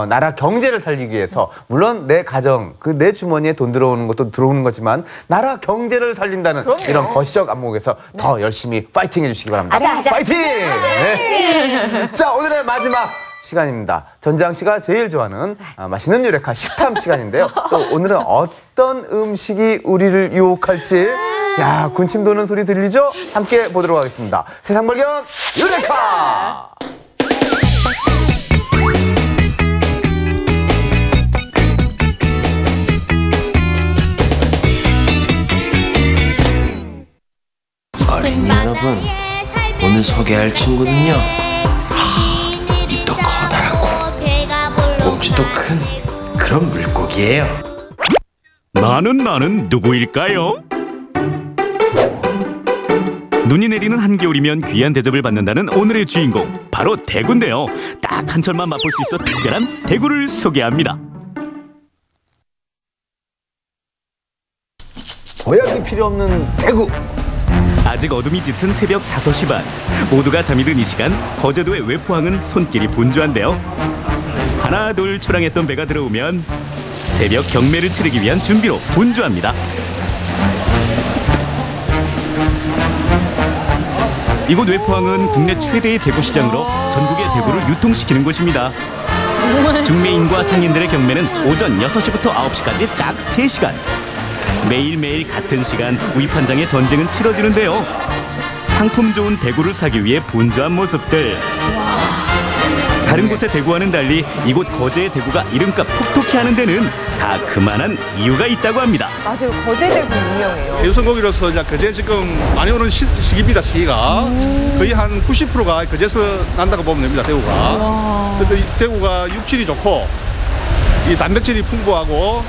나라 경제를 살리기 위해서, 물론 내 가정, 그 내 주머니에 돈 들어오는 것도 들어오는 거지만 나라 경제를 살린다는 이런 거시적 안목에서 더 열심히 파이팅 해주시기 바랍니다. 파이팅! 네. 자, 오늘의 마지막 시간입니다. 전지현 씨가 제일 좋아하는 맛있는 유레카 식탐 시간인데요. 또 오늘은 어떤 음식이 우리를 유혹할지, 야, 군침 도는 소리 들리죠? 함께 보도록 하겠습니다. 세상 발견 유레카! 어린이 여러분, 오늘 소개할 친구는요, 입도 커다랗고 몸집도 큰 그런 물고기예요. 나는 누구일까요? 눈이 내리는 한겨울이면 귀한 대접을 받는다는 오늘의 주인공, 바로 대구인데요. 딱 한철만 맛볼 수 있어 특별한 대구를 소개합니다. 보약이 필요 없는 대구. 아직 어둠이 짙은 새벽 5시 반, 모두가 잠이 든 이 시간, 거제도의 외포항은 손길이 분주한데요. 하나 둘 출항했던 배가 들어오면 새벽 경매를 치르기 위한 준비로 분주합니다. 이곳 외포항은 국내 최대의 대구 시장으로 전국의 대구를 유통시키는 곳입니다. 중매인과 상인들의 경매는 오전 6시부터 9시까지 딱 3시간. 매일매일 같은 시간 우입한장의 전쟁은 치러지는데요. 상품 좋은 대구를 사기 위해 분주한 모습들. 다른 곳의 대구와는 달리 이곳 거제의 대구가 이름값 톡톡히 하는 데는 다 그만한 이유가 있다고 합니다. 맞아요. 거제 대구 유명해요. 유성고기로서 이제 거제 지금 많이 오는 시기입니다. 시기가 거의 한 90%가 거제에서 난다고 보면 됩니다. 대구가. 근데 대구가 육질이 좋고 이 단백질이 풍부하고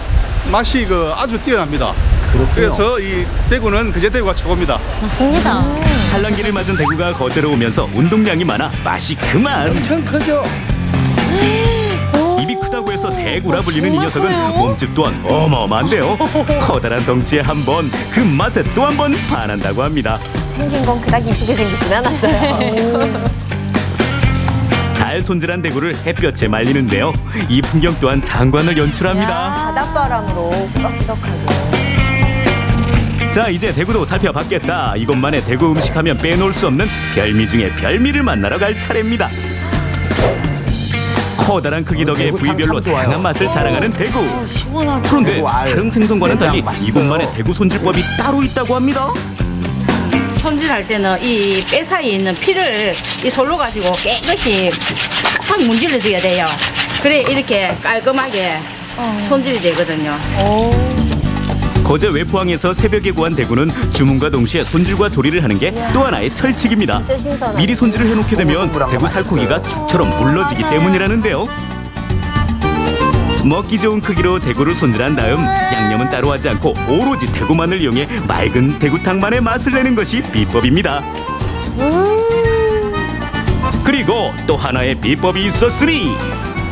맛이 아주 뛰어납니다. 그래서 이 대구는 거제 대구가 최고입니다. 맞습니다. 산란기를 맞은 대구가 거제로 오면서 운동량이 많아 맛이 그만. 엄청 크죠? 입이 크다고 해서 대구라 불리는 이 녀석은 몸집 또한 어마어마한데요. 커다란 덩치에 한 번, 그 맛에 또 한 번 반한다고 합니다. 생긴 건 그닥 이쁘게 생기진 않았어요. 잘 손질한 대구를 햇볕에 말리는데요. 이 풍경 또한 장관을 연출합니다. 바닷바람으로 꾸덕꾸덕하게. 자, 이제 대구도 살펴봤겠다. 이것만의 대구 음식하면 빼놓을 수 없는 별미 중에 별미를 만나러 갈 차례입니다. 커다란 크기 덕에 부위별로 다양한 맛을 자랑하는 대구. 그런데 다른 생선과는 달리 이곳만의 대구 손질법이 따로 있다고 합니다. 손질할 때는 이 뼈 사이에 있는 피를 이 솔로 가지고 깨끗이 팍팍 문질러 줘야 돼요. 그래 이렇게 깔끔하게 손질이 되거든요. 거제 외포항에서 새벽에 구한 대구는 주문과 동시에 손질과 조리를 하는 게 또 하나의 철칙입니다. 미리 손질을 해놓게 되면 대구 살코기가 죽처럼 물러지기 때문이라는데요. 먹기 좋은 크기로 대구를 손질한 다음 양념은 따로 하지 않고 오로지 대구만을 이용해 맑은 대구탕만의 맛을 내는 것이 비법입니다. 그리고 또 하나의 비법이 있었으니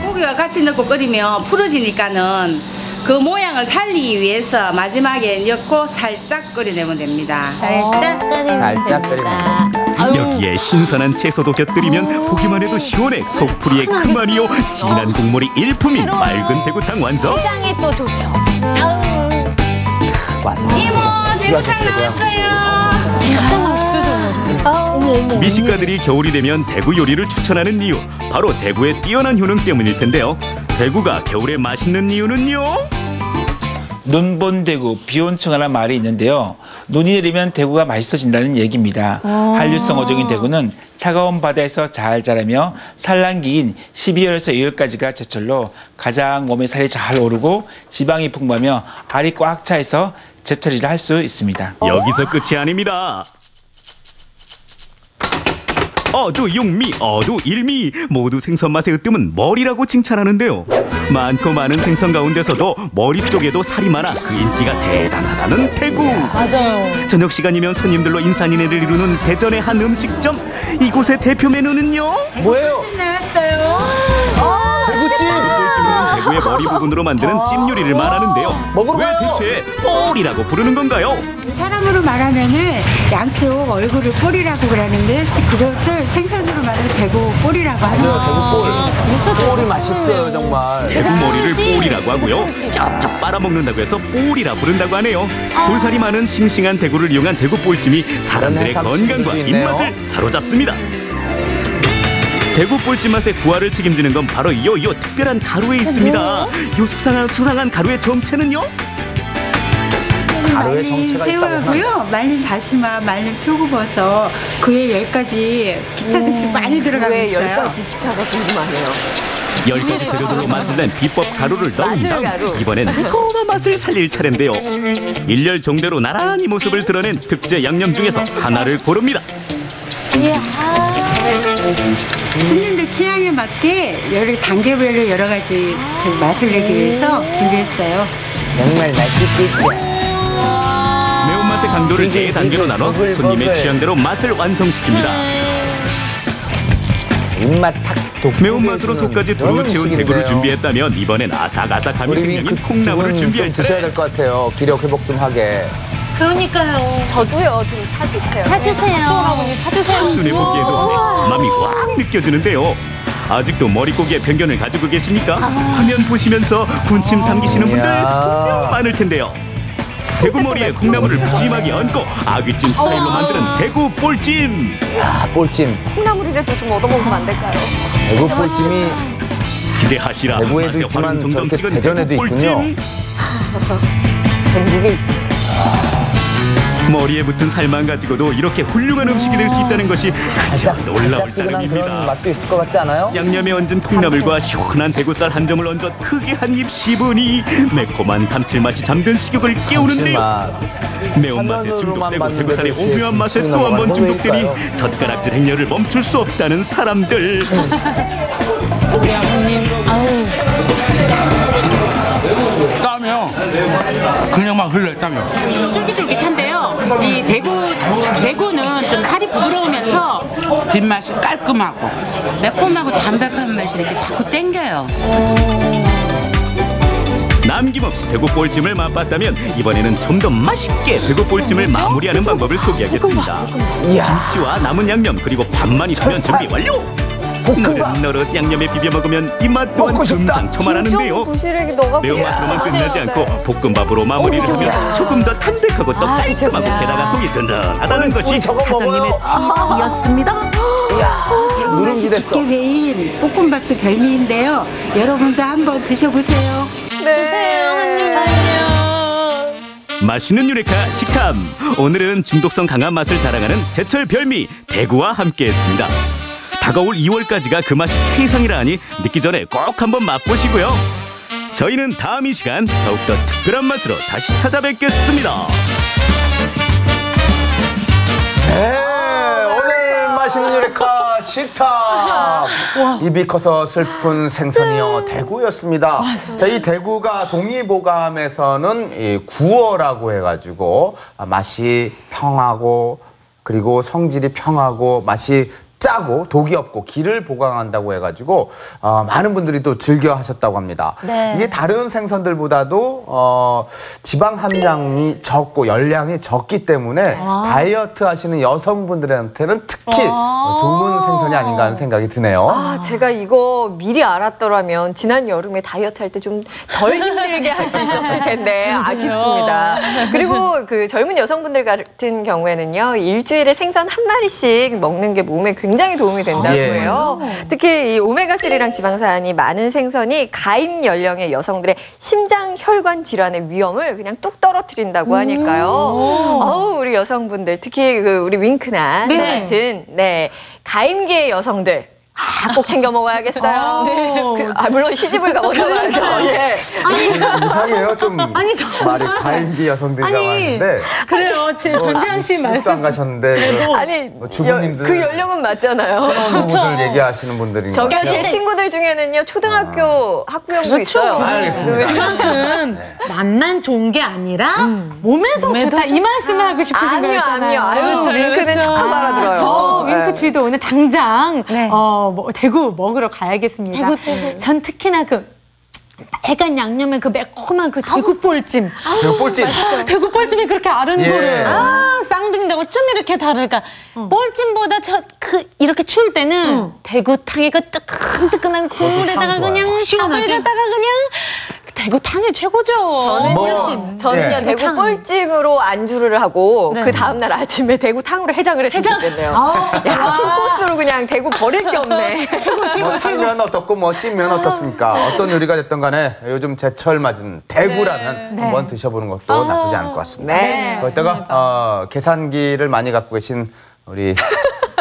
고기와 같이 넣고 끓이면 풀어지니까는 그 모양을 살리기 위해서 마지막에 넣고 살짝 끓여내면 됩니다. 살짝 끓입니다. 여기에 신선한 채소도 곁들이면 보기만 해도 시원해 속풀이에 그만이요. 진한 국물이 일품인 맑은 대구탕 완성. 해장에 또 좋죠. 이모 대구탕 나왔어요. 진짜 맛있죠, 저거. 미식가들이 겨울이 되면 대구 요리를 추천하는 이유, 바로 대구의 뛰어난 효능 때문일 텐데요. 대구가 겨울에 맛있는 이유는요? 눈 본 대구, 비 온 층하라는 말이 있는데요. 눈이 내리면 대구가 맛있어진다는 얘기입니다. 한류성 어종인 대구는 차가운 바다에서 잘 자라며 산란기인 12월에서 2월까지가 제철로 가장 몸에 살이 잘 오르고 지방이 풍부하며 알이 꽉 차서 제철이라 할 수 있습니다. 여기서 끝이 아닙니다. 어두 육미, 어두 일미 모두 생선 맛의 으뜸은 머리라고 칭찬하는데요. 많고 많은 생선 가운데서도 머리 쪽에도 살이 많아 그 인기가 대단하다는 대구. 맞아요. 저녁 시간이면 손님들로 인산인해를 이루는 대전의 한 음식점. 이곳의 대표 메뉴는요? 뭐예요? 나왔어요. 대구찜! 꿀찜은 대구의 머리 부분으로 만드는 찜 요리를 말하는데요. 왜 대체 뻘이라고 부르는 건가요? 사람으로 말하면은 양쪽 얼굴을 뻘이라고 그러는데 그것을 생선으로 말하면 대구 뻘이라고 하죠. 꼴이 맛있어요 정말. 대구 머리를 뽀리라고 하고요. 쩍쩍 빨아먹는다고 해서 뽀리라 부른다고 하네요. 돌살이 많은 싱싱한 대구를 이용한 대구 볼찜이 사람들의 건강과 입맛을 사로잡습니다. 대구 볼찜 맛의 구화를 책임지는 건 바로 요 특별한 가루에 있습니다. 요 수상한 가루의 정체는요? 말린 새우고요, 말린 다시마, 말린 표고버섯, 그에 10가지 기타 특징 많이 들어가고 왜 있어요. 10가지 기타가 궁금하네요. 10가지 재료들로 맛을 낸 비법 가루를 넣은 다음 이번엔 매콤한 맛을 살릴 차례인데요. 일렬 정대로 나란히 모습을 드러낸 특제 양념 중에서 하나를 고릅니다. 손님들 취향에 맞게 여러 단계별로 여러 가지 맛을 내기 위해서 준비했어요. 정말 맛있겠죠. 매운맛의 강도를 4단계로 나눠 손님의 취향대로 맛을 완성시킵니다. 입맛 탁 매운맛으로 속까지 두루 채운 대구를 준비했다면 이번엔 아삭아삭함이 생명인 콩나물을 준비할 차례. 드셔야 될 것 같아요. 기력 회복 좀 하게. 그러니까요. 저도요. 좀 사주세요. 사주세요. 어머니 사주세요. 눈에 보기에도 매콤함이 확 느껴지는데요. 아직도 머릿고기에 편견을 가지고 계십니까? 화면 보시면서 군침 삼기시는 분들 분명 많을 텐데요. 대구 머리에 콩나물을 푸짐하게 얹고 아귀찜 스타일로 만드는 대구 볼찜. 야, 볼찜. 콩나물이라도 좀 얻어먹으면 안 될까요? 대구 볼찜이 기대하시라. 대구에도 맛의 있지만 활용 정점 저렇게 찍은 대전에도 대구 볼찜. 있군요. 전국에 있습니다. 머리에 붙은 살만 가지고도 이렇게 훌륭한 음식이 될 수 있다는 것이 그저 놀라울 따름입니다. 그런 맛도 있을 것 같지 않아요? 양념에 얹은 콩나물과 시원한 대구살 한 점을 얹어 크게 한 입 씹으니 매콤한 감칠맛이 잠든 식욕을 깨우는데요. 매운맛에 중독되고 대구살의 오묘한 맛에 또 한 번 중독되니 젓가락질 행렬을 멈출 수 없다는 사람들. 우리 아버님, 까면 그냥 막 흘렀다며. 쫄깃쫄깃한데요. 이 대구는 좀 살이 부드러우면서 뒷맛이 깔끔하고 매콤하고 담백한 맛이 이렇게 자꾸 땡겨요. 남김없이 대구 볼찜을 맛봤다면 이번에는 좀 더 맛있게 대구 볼찜을 마무리하는 방법을 소개하겠습니다. 김치와 남은 양념 그리고 밥만 있으면 준비 완료! 노릇노릇 양념에 비벼 먹으면 입맛 또한 금상첨화라는데요. 매운맛으로만 끝나지 않고 볶음밥으로 마무리를 하면 조금 더 담백하고 또 깔끔하고 게다가 속이 든든하다는 것이 사장님의 팁이었습니다. 대구맛이 깊게 배인 볶음밥도 별미인데요. 여러분도 한번 드셔보세요. 주세요, 한 입만요. 맛있는 유레카 식탐. 오늘은 중독성 강한 맛을 자랑하는 제철 별미 대구와 함께했습니다. 다가올 2월까지가 그 맛이 최상이라 하니 늦기 전에 꼭 한번 맛보시고요. 저희는 다음 이 시간 더욱더 특별한 맛으로 다시 찾아뵙겠습니다. 네, 오늘 맛있는 유레카 식탐. 입이 커서 슬픈 생선이요 대구였습니다. 자, 이 대구가 동의보감에서는 이 구어라고 해가지고 맛이 평하고 그리고 성질이 평하고 맛이 짜고 독이 없고 기를 보강한다고 해가지고 많은 분들이 또 즐겨 하셨다고 합니다. 네. 이게 다른 생선들보다도 지방 함량이 적고 열량이 적기 때문에 다이어트 하시는 여성분들한테는 특히 좋은 생선이 아닌가 하는 생각이 드네요. 아, 제가 이거 미리 알았더라면 지난 여름에 다이어트 할 때 좀 덜 힘들게 할 수 있었을 텐데 아쉽습니다. 그리고 그 젊은 여성분들 같은 경우에는요, 일주일에 생선 한 마리씩 먹는 게 몸에 굉장히 도움이 된다고 해요. 특히 이 오메가3랑 지방산이 많은 생선이 가임 연령의 여성들의 심장 혈관 질환의 위험을 그냥 뚝 떨어뜨린다고 하니까요. 어우, 우리 여성분들 특히 그 우리 윙크나 같은 가임기의 여성들 꼭 챙겨 먹어야겠어요. 물론 시집을 가보셔야죠. 예. 아니, 이상해요. 좀 말이 가임기 여성들이라고 하는데. 그래요. 지금 전지현 씨 말씀. 안 가셨는데. 아니, 주부님들. 그 연령은 맞잖아요. 신혼부부들 얘기하시는 분들인 것 저기요, 같아요. 제 친구들 중에는요, 초등학교 학부형도 있어요. 알겠습니다. 그만큼 맛만 좋은 게 아니라 몸에도 좋다. 이 말씀을 하고 싶으신 거였잖아요. 아유, 윙크는 척하고 알아들어요. 저 윙크 주위도 오늘 당장 대구 먹으러 가야겠습니다. 전 특히나 그 빨간 양념에 그 매콤한 그 대구볼찜. 대구볼찜. 대구볼찜이 그렇게 아른거려요. 쌍둥이하고 좀 이렇게 다르니까 볼찜보다 이렇게 추울 때는 대구탕에 그 뜨끈뜨끈한 국물에다가 그냥 밥을 갖다가 그냥 대구탕이 최고죠. 저는요, 대구 볼찜으로 안주를 하고 그 다음날 아침에 대구탕으로 해장을 했으면 좋겠네요. 야, 풀코스로 그냥 대구 버릴 게 없네. 뭐 탕면 어떻고 뭐 찜면 어떻습니까? 어떤 요리가 됐든 간에 요즘 제철 맞은 대구라면 한번 드셔보는 것도 나쁘지 않을 것 같습니다. 거기다가 계산기를 많이 갖고 계신 우리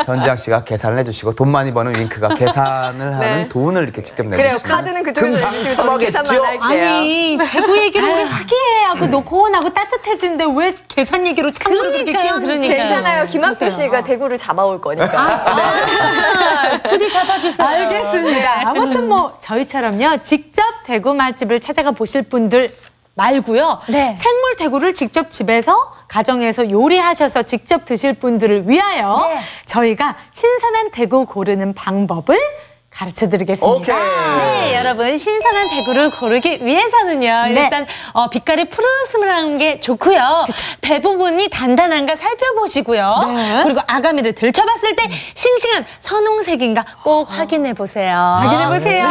전지양 씨가 계산을 해주시고 돈 많이 버는 윙크가 계산을 하는 돈을 이렇게 직접 내주시면 그래요. 카드는 그쪽에서 내주시고 저는 계산만 할게요. 아니, 대구 얘기를 우리 화기애애하고 노곤하고 따뜻해지는데 왜 계산 얘기로 참으로 그렇게 끼얹으니까. 괜찮아요. 김학수 씨가 대구를 잡아올 거니까. 부디 잡아주세요. 알겠습니다. 아무튼 뭐 저희처럼요, 직접 대구 맛집을 찾아가 보실 분들 말고요. 생물 대구를 직접 집에서 가정에서 요리하셔서 직접 드실 분들을 위하여 저희가 신선한 대구 고르는 방법을 가르쳐드리겠습니다. 네, 여러분 신선한 대구를 고르기 위해서는요. 일단 빛깔이 푸르스름한 게 좋고요. 대부분이 단단한가 살펴보시고요. 그리고 아가미를 들춰봤을 때 싱싱한 선홍색인가 꼭 확인해 보세요. 확인해 보세요.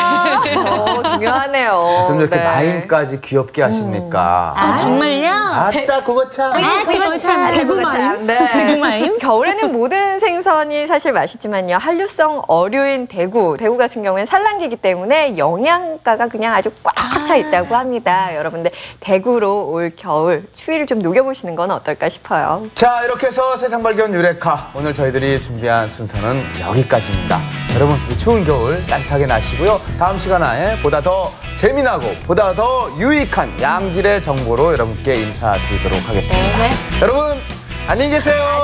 중요하네요. 좀 이렇게 마임까지 귀엽게 하십니까? 정말요? 아따 그거 참. 그거 참. 대구마임. 대구마임. 겨울에는 모든 생선이 사실 맛있지만요, 한류성 어류인 대구 같은 경우에는 산란기이기 때문에 영양가가 그냥 아주 꽉 차 있다고 합니다. 여러분들 대구로 올 겨울 추위를 좀 녹여보시는 건 어떨까 싶어요. 자, 이렇게 해서 세상 발견 유레카 오늘 저희들이 준비한 순서는 여기까지입니다. 여러분 이 추운 겨울 따뜻하게 나시고요. 다음 시간에 보다 더 재미나고 보다 더 유익한 양질의 정보로 여러분께 인사드리도록 하겠습니다. 여러분 안녕히 계세요.